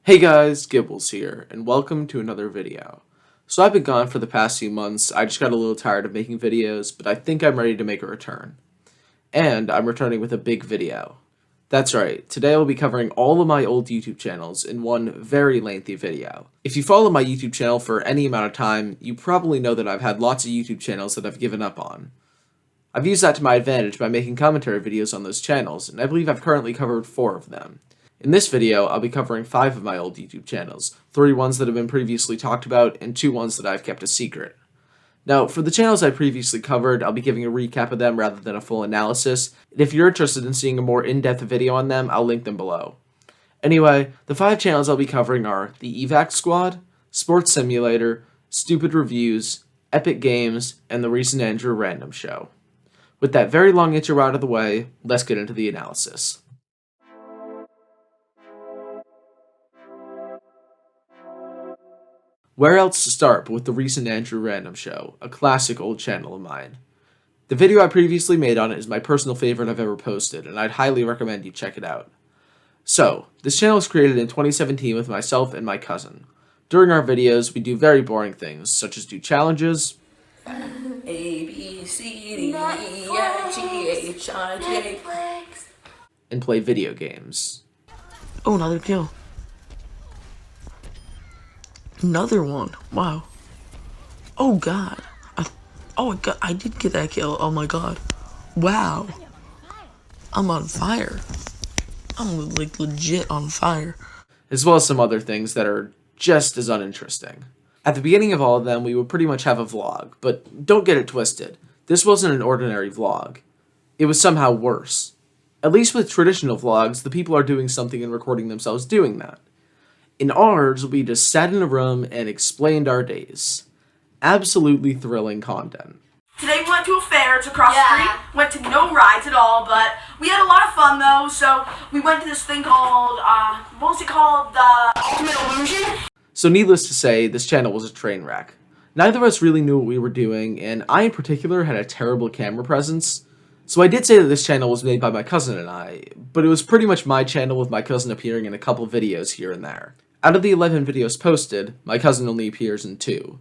Hey guys, Gibbles here, and welcome to another video. So I've been gone for the past few months. I just got a little tired of making videos, but I think I'm ready to make a return. And I'm returning with a big video. That's right, today I'll be covering all of my old YouTube channels in one very lengthy video. If you follow my YouTube channel for any amount of time, you probably know that I've had lots of YouTube channels that I've given up on. I've used that to my advantage by making commentary videos on those channels, and I believe I've currently covered 4 of them. In this video, I'll be covering 5 of my old YouTube channels, 3 ones that have been previously talked about, and 2 ones that I've kept a secret. Now, for the channels I previously covered, I'll be giving a recap of them rather than a full analysis, and if you're interested in seeing a more in-depth video on them, I'll link them below. Anyway, the 5 channels I'll be covering are the evac squad, Sports Simulator, Stupid Reviews, Epic Games, and the recent Andrew Random Show. With that very long intro out of the way, let's get into the analysis. Where else to start but with the recent Andrew Random Show, a classic old channel of mine. The video I previously made on it is my personal favorite I've ever posted, and I'd highly recommend you check it out. So, this channel was created in 2017 with myself and my cousin. During our videos, we do very boring things, such as do challenges, A, B, C, D, E, F, G, H, I, J, and play video games. Oh, another kill. Another one. Wow. Oh god. I did get that kill. Oh my god. Wow. I'm on fire. I'm like legit on fire. As well as some other things that are just as uninteresting. At the beginning of all of them, we would pretty much have a vlog, but don't get it twisted. This wasn't an ordinary vlog. It was somehow worse. At least with traditional vlogs, the people are doing something and recording themselves doing that. In ours, we just sat in a room and explained our days. Absolutely thrilling content. Today we went to a fair, it's across the street, went to no rides at all, but we had a lot of fun though, so we went to this thing called, what was it called? The Ultimate Illusion? So needless to say, this channel was a train wreck. Neither of us really knew what we were doing, and I in particular had a terrible camera presence. So I did say that this channel was made by my cousin and I, but it was pretty much my channel with my cousin appearing in a couple videos here and there. Out of the 11 videos posted, my cousin only appears in 2.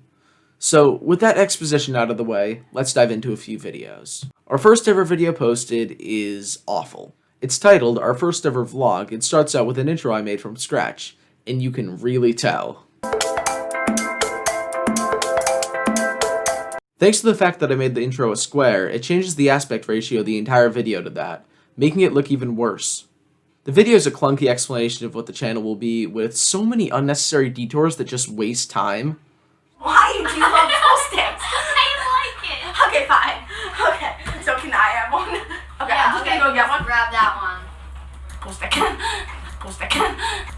So, with that exposition out of the way, let's dive into a few videos. Our first ever video posted is awful. It's titled Our First Ever Vlog. It starts out with an intro I made from scratch, and you can really tell. Thanks to the fact that I made the intro a square, it changes the aspect ratio of the entire video to that, making it look even worse. The video is a clunky explanation of what the channel will be, with so many unnecessary detours that just waste time. Why do you love post-its? I like it. Okay, fine. Okay, so can I have one? Okay, I'm just gonna go get one. Grab that one. Post-it. Post-it.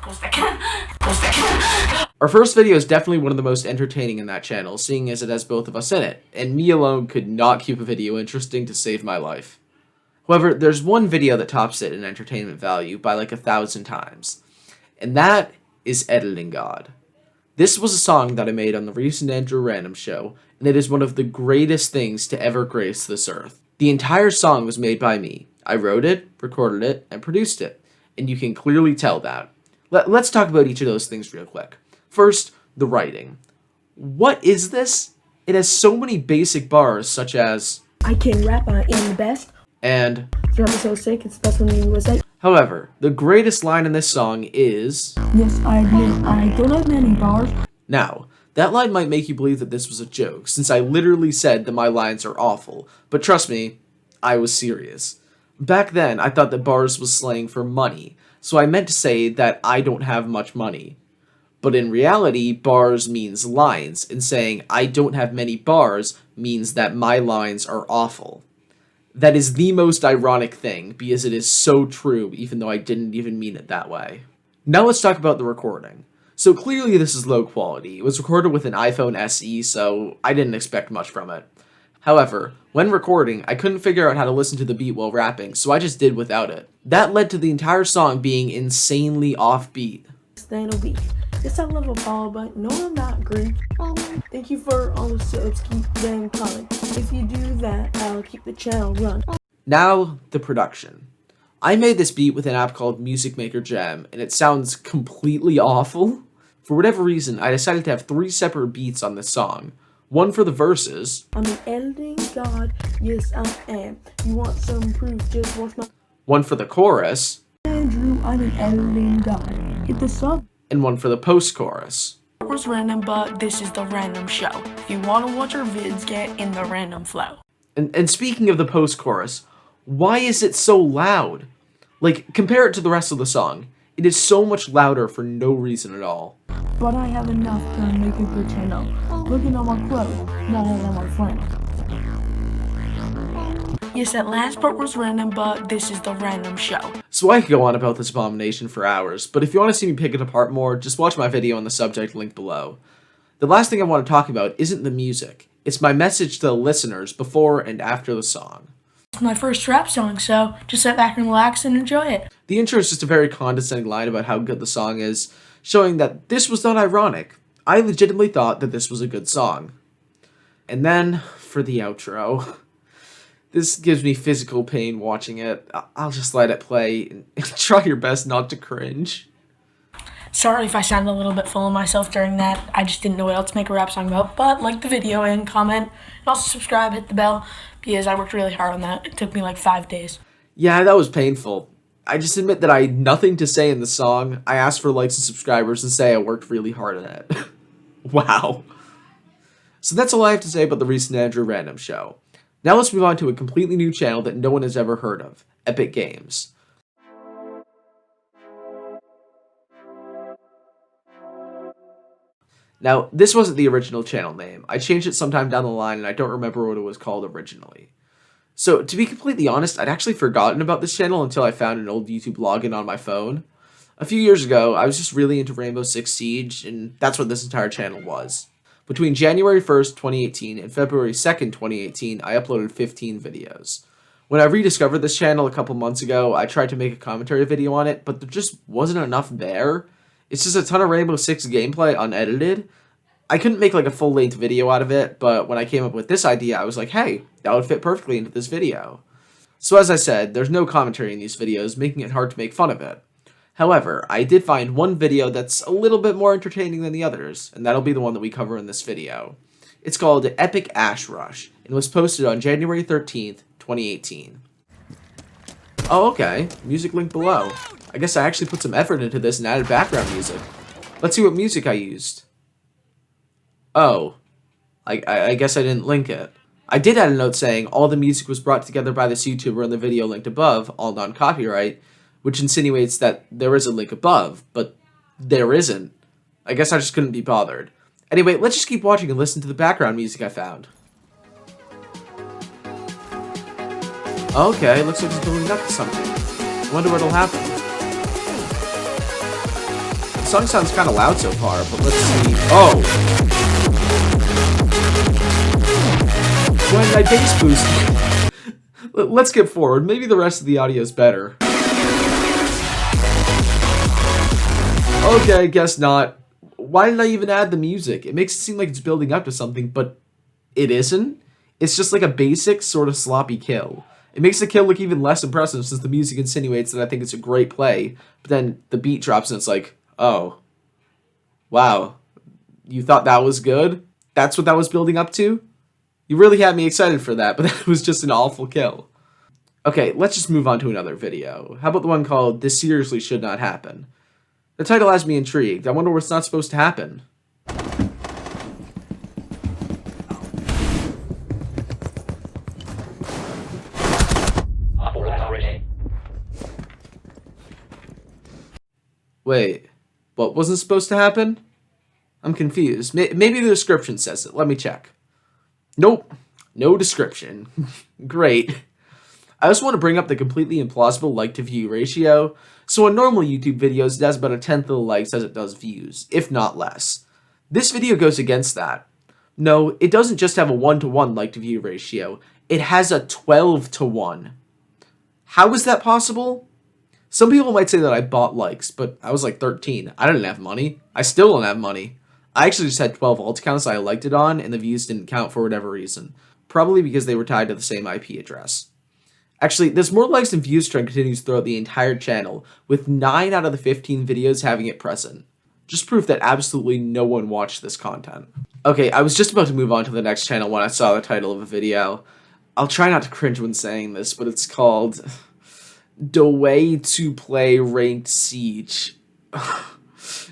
Post-it. Post-it. Our first video is definitely one of the most entertaining in that channel, seeing as it has both of us in it, and me alone could not keep a video interesting to save my life. However, there's one video that tops it in entertainment value by like 1,000 times, and that is Editing God. This was a song that I made on the recent Andrew Random Show, and it is one of the greatest things to ever grace this earth. The entire song was made by me. I wrote it, recorded it, and produced it, and you can clearly tell that. Let's talk about each of those things real quick. First, the writing. What is this? It has so many basic bars such as, I can rap, I am the best. And Drum is so sick, it's best when you USA. however, the greatest line in this song is, Yes, I admit, I don't have many bars. Now, that line might make you believe that this was a joke, since I literally said that my lines are awful, but trust me, I was serious. Back then, I thought that bars was slang for money, so I meant to say that I don't have much money. But in reality, bars means lines, and saying I don't have many bars means that my lines are awful. That is the most ironic thing, because it is so true, even though I didn't even mean it that way. Now let's talk about the recording. So clearly this is low quality. It was recorded with an iPhone SE, so I didn't expect much from it. However, when recording, I couldn't figure out how to listen to the beat while rapping, so I just did without it. That led to the entire song being insanely offbeat. Stand a week. Yes, I love a follow, but no, I'm not Greek. Thank you for all the subs, keep them coming. If you do that, I'll keep the channel running. Now, the production. I made this beat with an app called Music Maker Jam, and it sounds completely awful. For whatever reason, I decided to have 3 separate beats on this song. One for the verses. I'm an editing god, yes I am. You want some proof, just watch my... One for the chorus. Andrew, I'm an editing god. Hit the sub. And one for the post-chorus. It was random, but this is the random show. If you want to watch our vids, get in the random flow. And speaking of the post-chorus, why is it so loud? Like, compare it to the rest of the song. It is so much louder for no reason at all. But I have enough to make a good channel. Looking at my clothes, not at my friends. Yes, that last part was random, but this is the random show. So I could go on about this abomination for hours, but if you want to see me pick it apart more, just watch my video on the subject linked below. The last thing I want to talk about isn't the music. It's my message to the listeners before and after the song. It's my first rap song, so just sit back and relax and enjoy it. The intro is just a very condescending line about how good the song is, showing that this was not ironic. I legitimately thought that this was a good song. And then, for the outro. This gives me physical pain watching it. I'll just let it play and try your best not to cringe. Sorry if I sounded a little bit full of myself during that. I just didn't know what else to make a rap song about. But like the video and comment, and also subscribe, hit the bell, because I worked really hard on that. It took me like 5 days. Yeah, that was painful. I just admit that I had nothing to say in the song. I asked for likes and subscribers and say I worked really hard on it. Wow. So that's all I have to say about the recent Andrew Random show. Now let's move on to a completely new channel that no one has ever heard of, Epic Games. Now, this wasn't the original channel name. I changed it sometime down the line and I don't remember what it was called originally. So, to be completely honest, I'd actually forgotten about this channel until I found an old YouTube login on my phone. A few years ago, I was just really into Rainbow Six Siege, and that's what this entire channel was. Between January 1st, 2018 and February 2nd, 2018, I uploaded 15 videos. When I rediscovered this channel a couple months ago, I tried to make a commentary video on it, but there just wasn't enough there. It's just a ton of Rainbow Six gameplay unedited. I couldn't make like a full-length video out of it, but when I came up with this idea, I was like, hey, that would fit perfectly into this video. So as I said, there's no commentary in these videos, making it hard to make fun of it. However, I did find one video that's a little bit more entertaining than the others, and that'll be the one that we cover in this video. It's called Epic Ash Rush, and was posted on January 13th, 2018. Oh, okay. Music link below. I guess I actually put some effort into this and added background music. Let's see what music I used. Oh. I guess I didn't link it. I did add a note saying all the music was brought together by this YouTuber in the video linked above, all non-copyright, which insinuates that there is a link above, but there isn't. I guess I just couldn't be bothered. Anyway, let's just keep watching and listen to the background music I found. Okay, looks like it's building up to something. I wonder what'll happen. The song sounds kind of loud so far, but let's see. Oh! When my bass boost. Let's skip forward. Maybe the rest of the audio is better. Okay, guess not. Why did I even add the music? It makes it seem like it's building up to something, but it isn't. It's just like a basic, sort of sloppy kill. It makes the kill look even less impressive since the music insinuates that I think it's a great play, but then the beat drops and it's like, oh. Wow. You thought that was good? That's what that was building up to? You really had me excited for that, but that was just an awful kill. Okay, let's just move on to another video. How about the one called This Seriously Should Not Happen? The title has me intrigued. I wonder what's not supposed to happen. Wait, what wasn't supposed to happen? I'm confused. Maybe the description says it. Let me check. Nope. No description. Great. I also want to bring up the completely implausible like-to-view ratio. So in normal YouTube videos, it has about 1/10 of the likes as it does views, if not less. This video goes against that. No, it doesn't just have a 1-to-1 like-to-view ratio. It has a 12-to-1. How is that possible? Some people might say that I bought likes, but I was like 13. I didn't have money. I still don't have money. I actually just had 12 alt accounts I liked it on, and the views didn't count for whatever reason. Probably because they were tied to the same IP address. Actually, this more likes and views trend continues throughout the entire channel, with 9 out of the 15 videos having it present. Just proof that absolutely no one watched this content. Okay, I was just about to move on to the next channel when I saw the title of a video. I'll try not to cringe when saying this, but it's called The Way to Play Ranked Siege.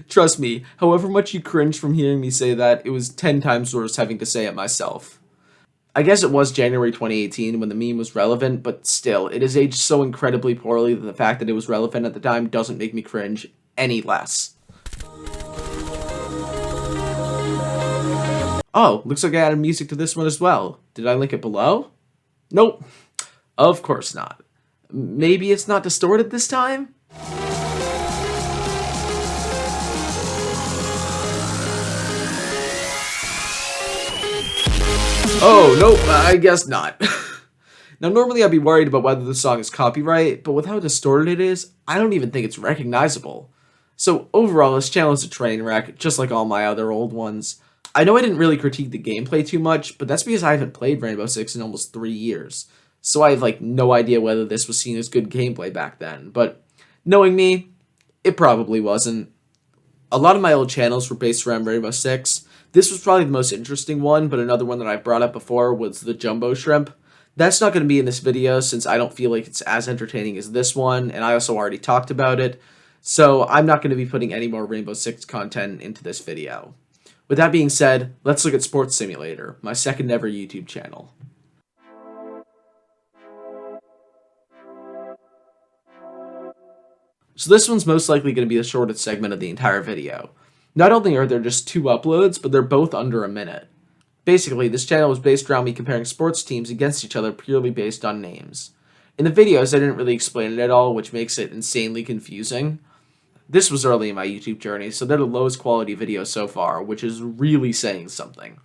Trust me, however much you cringe from hearing me say that, it was 10 times worse having to say it myself. I guess it was January 2018 when the meme was relevant, but still, it has aged so incredibly poorly that the fact that it was relevant at the time doesn't make me cringe any less. Oh, looks like I added music to this one as well. Did I link it below? Nope. Of course not. Maybe it's not distorted this time? Oh, nope, I guess not. Now, normally I'd be worried about whether the song is copyright, but with how distorted it is, I don't even think it's recognizable. So overall, this channel is a train wreck, just like all my other old ones. I know I didn't really critique the gameplay too much, but that's because I haven't played Rainbow Six in almost 3 years. So I have no idea whether this was seen as good gameplay back then, but knowing me, it probably wasn't. A lot of my old channels were based around Rainbow Six. This was probably the most interesting one, but another one that I brought up before was the Jumbo Shrimp. That's not going to be in this video since I don't feel like it's as entertaining as this one, and I also already talked about it. So I'm not going to be putting any more Rainbow Six content into this video. With that being said, let's look at Sports Simulator, my second ever YouTube channel. So this one's most likely going to be the shortest segment of the entire video. Not only are there just 2 uploads, but they're both under a minute. Basically, this channel was based around me comparing sports teams against each other purely based on names. In the videos, I didn't really explain it at all, which makes it insanely confusing. This was early in my YouTube journey, so they're the lowest quality videos so far, which is really saying something.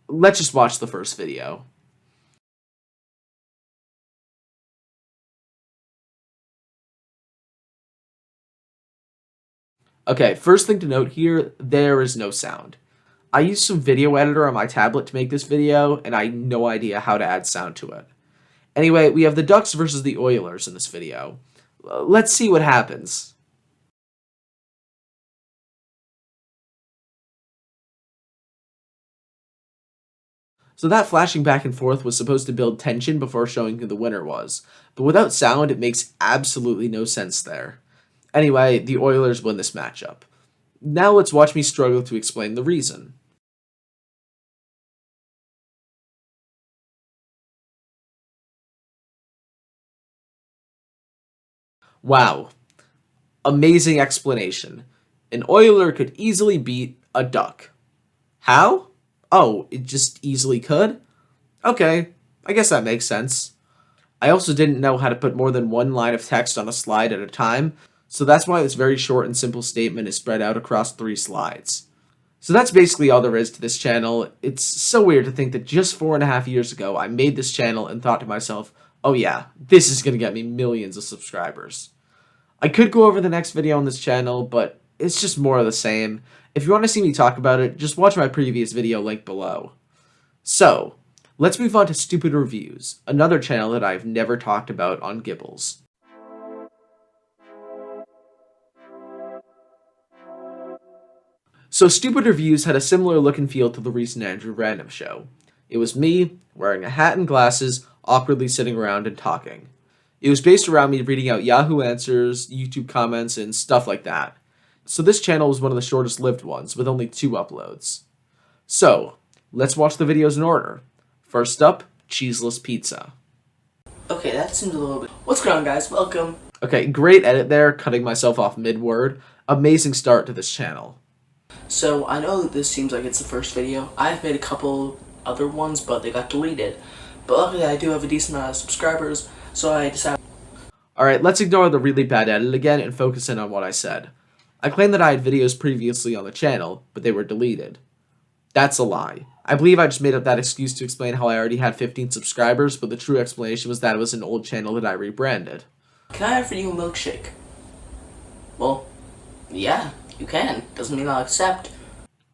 Let's just watch the first video. Okay, first thing to note here, there is no sound. I used some video editor on my tablet to make this video, and I had no idea how to add sound to it. Anyway, we have the Ducks versus the Oilers in this video. Let's see what happens. So that flashing back and forth was supposed to build tension before showing who the winner was, but without sound, it makes absolutely no sense there. Anyway, the Oilers win this matchup. Now let's watch me struggle to explain the reason. Wow. Amazing explanation. An Oiler could easily beat a Duck. How? Oh, it just easily could? Okay, I guess that makes sense. I also didn't know how to put more than one line of text on a slide at a time, so that's why this very short and simple statement is spread out across 3 slides. So that's basically all there is to this channel. It's so weird to think that just 4.5 years ago, I made this channel and thought to myself, oh yeah, this is gonna get me millions of subscribers. I could go over the next video on this channel, but it's just more of the same. If you want to see me talk about it, just watch my previous video linked below. So, let's move on to Stupid Reviews, another channel that I've never talked about on Gibbles. So Stupid Reviews had a similar look and feel to the recent Andrew Random show. It was me, wearing a hat and glasses, awkwardly sitting around and talking. It was based around me reading out Yahoo Answers, YouTube comments, and stuff like that. So this channel was one of the shortest lived ones, with only 2 uploads. So, let's watch the videos in order. First up, cheeseless pizza. Okay, that seems a little bit... What's going on, guys? Welcome. Okay, great edit there, cutting myself off mid-word. Amazing start to this channel. So, I know that this seems like it's the first video. I've made a couple other ones, but they got deleted. But luckily, I do have a decent amount of subscribers, so I decided... Alright, let's ignore the really bad edit again and focus in on what I said. I claimed that I had videos previously on the channel, but they were deleted. That's a lie. I believe I just made up that excuse to explain how I already had 15 subscribers, but the true explanation was that it was an old channel that I rebranded. Can I offer you a milkshake? Well, yeah, you can. Doesn't mean I'll accept.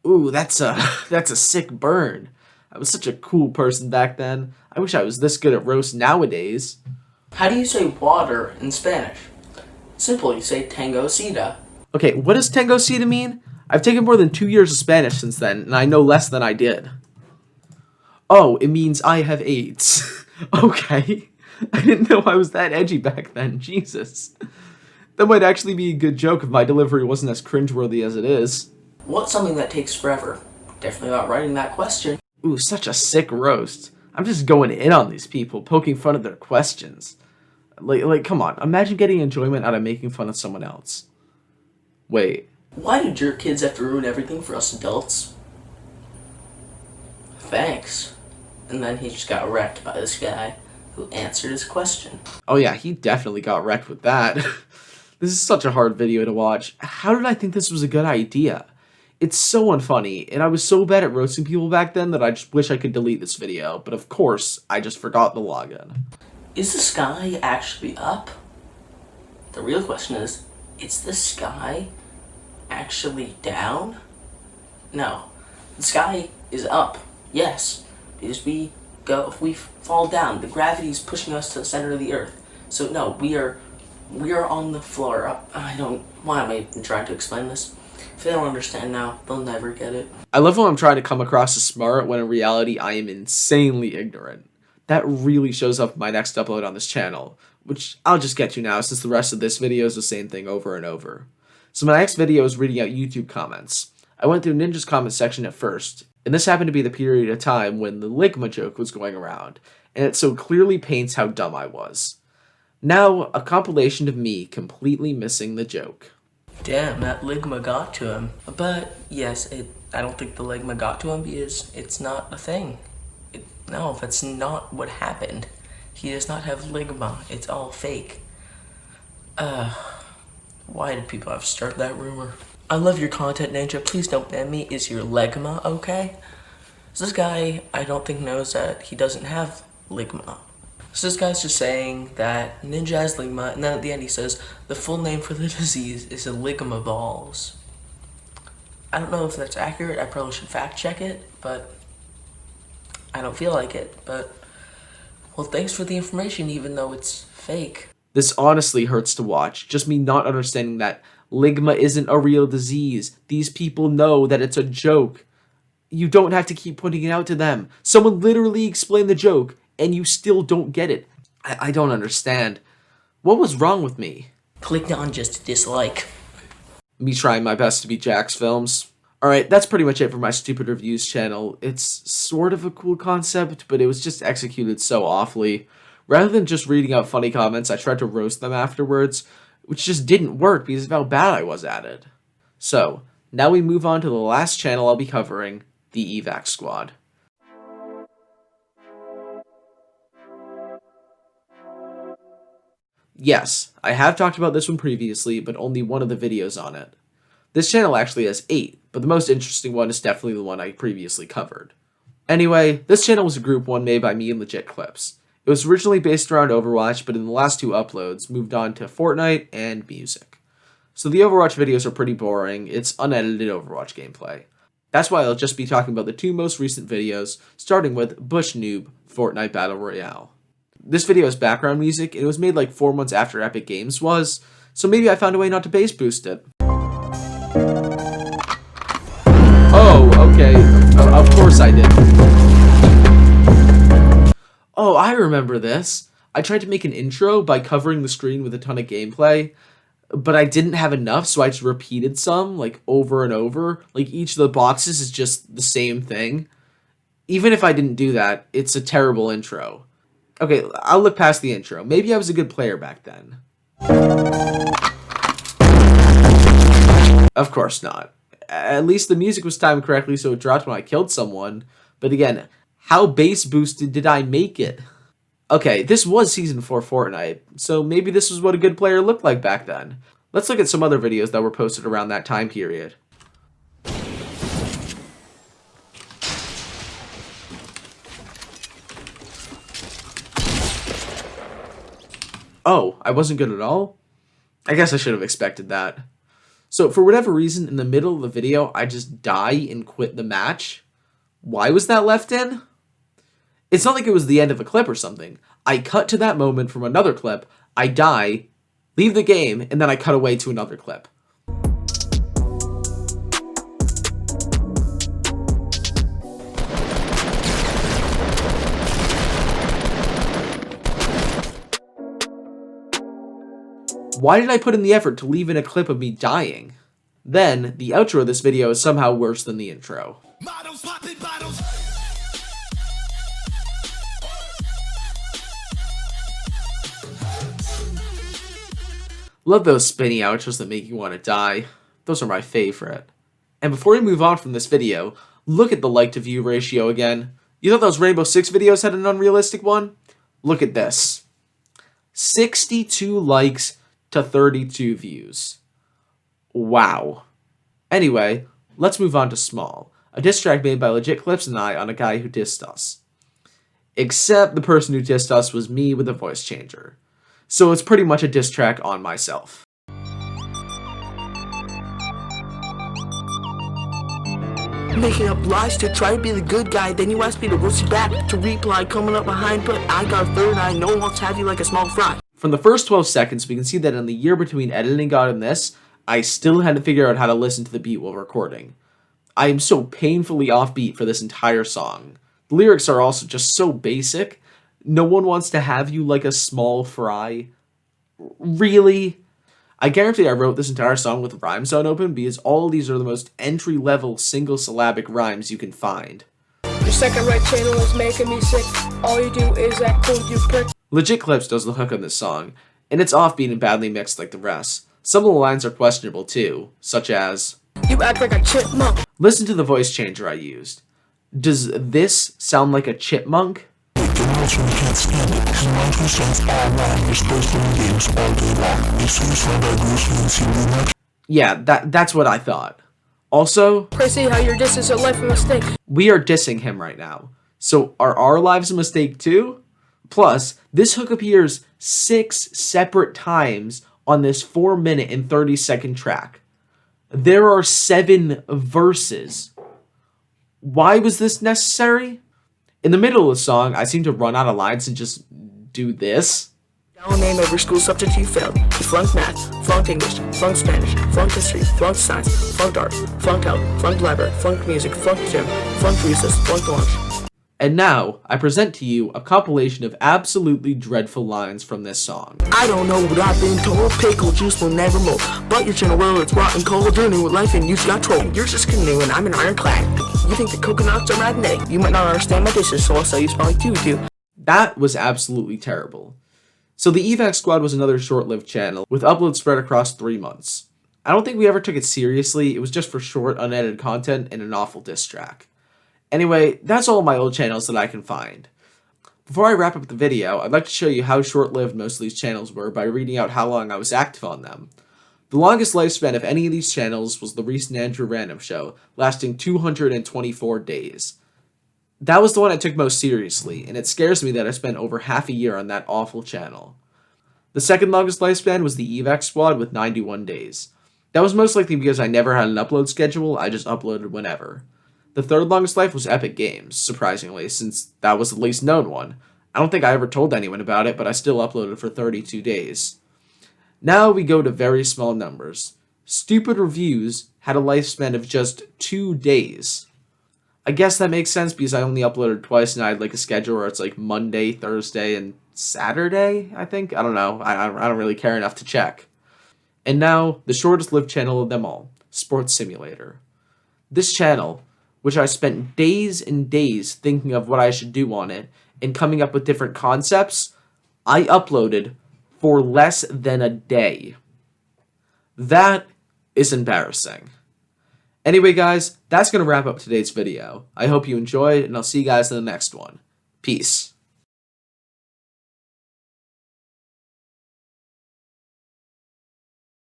Ooh, that's a sick burn. I was such a cool person back then. I wish I was this good at roast nowadays. How do you say water in Spanish? Simple, you say tangosita. Okay, what does tangosita mean? I've taken more than 2 years of Spanish since then, and I know less than I did. Oh, it means I have AIDS. Okay. I didn't know I was that edgy back then. Jesus. That might actually be a good joke if my delivery wasn't as cringeworthy as it is. What's something that takes forever? Definitely not writing that question. Ooh, such a sick roast. I'm just going in on these people, poking fun at their questions. Like, come on. Imagine getting enjoyment out of making fun of someone else. Wait. Why do jerk kids have to ruin everything for us adults? Thanks. And then he just got wrecked by this guy who answered his question. Oh yeah, he definitely got wrecked with that. This is such a hard video to watch. How did I think this was a good idea? It's so unfunny, and I was so bad at roasting people back then that I just wish I could delete this video, but of course, I just forgot the login. Is the sky actually up? The real question is the sky actually down? No. The sky is up, yes. Because if we fall down, the gravity is pushing us to the center of the earth. So no, we are on the floor. Why am I trying to explain this? If they don't understand now, they'll never get it. I love how I'm trying to come across as smart when in reality I am insanely ignorant. That really shows up in my next upload on this channel, which I'll just get to now since the rest of this video is the same thing over and over. So my next video is reading out YouTube comments. I went through Ninja's comment section at first, and this happened to be the period of time when the Ligma joke was going around, and it so clearly paints how dumb I was. Now, a compilation of me completely missing the joke. Damn, that Ligma got to him. But yes, I don't think the Ligma got to him because it's not a thing. No, that's not what happened. He does not have Ligma. It's all fake. Why did people have to start that rumor? I love your content, Ninja. Please don't ban me. Is your Ligma okay? So this guy, I don't think knows that he doesn't have Ligma. So this guy's just saying that Ninja has Ligma, and then at the end he says the full name for the disease is Ligma balls. I don't know if that's accurate. I probably should fact check it, but I don't feel like it. But, well, thanks for the information, even though it's fake. This honestly hurts to watch. Just me not understanding that Ligma isn't a real disease. These people know that it's a joke. You don't have to keep pointing it out to them. Someone literally explained the joke, and you still don't get it. I don't understand. What was wrong with me? Click on just dislike. Me trying my best to be Jack's films. Alright, that's pretty much it for my Stupid Reviews channel. It's sort of a cool concept, but it was just executed so awfully. Rather than just reading out funny comments, I tried to roast them afterwards, which just didn't work because of how bad I was at it. So, now we move on to the last channel I'll be covering, the evac squad. Yes, I have talked about this one previously, but only one of the videos on it. This channel actually has 8, but the most interesting one is definitely the one I previously covered. Anyway, this channel was a group one made by me and Legit Clips. It was originally based around Overwatch, but in the last 2 uploads, moved on to Fortnite and music. So the Overwatch videos are pretty boring, it's unedited Overwatch gameplay. That's why I'll just be talking about the 2 most recent videos, starting with Bush Noob Fortnite Battle Royale. This video is background music, and it was made like 4 months after Epic Games was, so maybe I found a way not to bass boost it. Oh, okay, of course I did. Oh, I remember this. I tried to make an intro by covering the screen with a ton of gameplay, but I didn't have enough, so I just repeated some, like, over and over. Like, each of the boxes is just the same thing. Even if I didn't do that, it's a terrible intro. Okay, I'll look past the intro. Maybe I was a good player back then. Of course not. At least the music was timed correctly, so it dropped when I killed someone. But again, how bass boosted did I make it? Okay, this was Season 4 Fortnite, so maybe this was what a good player looked like back then. Let's look at some other videos that were posted around that time period. Oh, I wasn't good at all? I guess I should have expected that. So for whatever reason, in the middle of the video, I just die and quit the match. Why was that left in? It's not like it was the end of a clip or something. I cut to that moment from another clip, I die, leave the game, and then I cut away to another clip. Why did I put in the effort to leave in a clip of me dying? Then, the outro of this video is somehow worse than the intro. Love those spinny outros that make you want to die. Those are my favorite. And before we move on from this video, look at the like to view ratio again. You thought those Rainbow Six videos had an unrealistic one? Look at this. 62 likes to 32 views. Wow. Anyway, let's move on to Small, a diss track made by Legit Clips and I on a guy who dissed us. Except the person who dissed us was me with a voice changer. So it's pretty much a diss track on myself. Making up lies to try to be the good guy, then you ask me to roast you back, to reply coming up behind, but I got a third eye, no one wants to have you like a small fry. From the first 12 seconds, we can see that in the year between editing God and this, I still had to figure out how to listen to the beat while recording. I am so painfully offbeat for this entire song. The lyrics are also just so basic. No one wants to have you like a small fry. Really? I guarantee I wrote this entire song with Rhyme Zone open because all of these are the most entry-level single-syllabic rhymes you can find. Your second right channel is making me sick. All you do is act cool, you prick. Legit Clips does the hook on this song, and it's offbeat and badly mixed like the rest. Some of the lines are questionable too, such as, You act like a chipmunk. listen to the voice changer I used. Does this sound like a chipmunk? Can't stand it. His mind percents all wrong. You're supposed to win games all day long. You see this friend I do seem much. Yeah, that's what I thought. Also, Crazy how your diss is a life mistake. we are dissing him right now. So are our lives a mistake too? Plus, this hook appears 6 separate times on this 4-minute and 30-second track. There are 7 verses. Why was this necessary? In the middle of the song, I seem to run out of lines and just do this. Down name every school subject you failed. You flunked math, flunked English, flunked Spanish, flunked history, flunked science, flunked art, flunked health, flunked library, flunked music, flunked gym, flunked recess, flunked lunch. And now, I present to you a compilation of absolutely dreadful lines from this song. I don't know what I've been told. Pickle juice will never mold. But your channel, well, it's rotten cold. You're new with life and you just got trolled. You're just canoe and I'm an ironclad. You think the coconuts are magnetic. You might not understand my dishes, so I'll sell you spelling doo-doo. That was absolutely terrible. So the evac squad was another short-lived channel, with uploads spread across 3 months. I don't think we ever took it seriously. It was just for short, unedited content and an awful diss track. Anyway, that's all my old channels that I can find. Before I wrap up the video, I'd like to show you how short-lived most of these channels were by reading out how long I was active on them. The longest lifespan of any of these channels was the recent Andrew Random Show, lasting 224 days. That was the one I took most seriously, and it scares me that I spent over half a year on that awful channel. The second longest lifespan was the evac squad with 91 days. That was most likely because I never had an upload schedule, I just uploaded whenever. The third longest life was Epic Games, surprisingly, since that was the least known one. I don't think I ever told anyone about it, but I still uploaded for 32 days. Now we go to very small numbers. Stupid Reviews had a lifespan of just 2 days. I guess that makes sense because I only uploaded twice and I had like a schedule where it's like Monday, Thursday, and Saturday, I think? I don't know. I don't really care enough to check. And now, the shortest lived channel of them all, Sports Simulator. This channel, which I spent days and days thinking of what I should do on it and coming up with different concepts, I uploaded for less than a day. That is embarrassing. Anyway, guys, that's going to wrap up today's video. I hope you enjoyed, and I'll see you guys in the next one. Peace.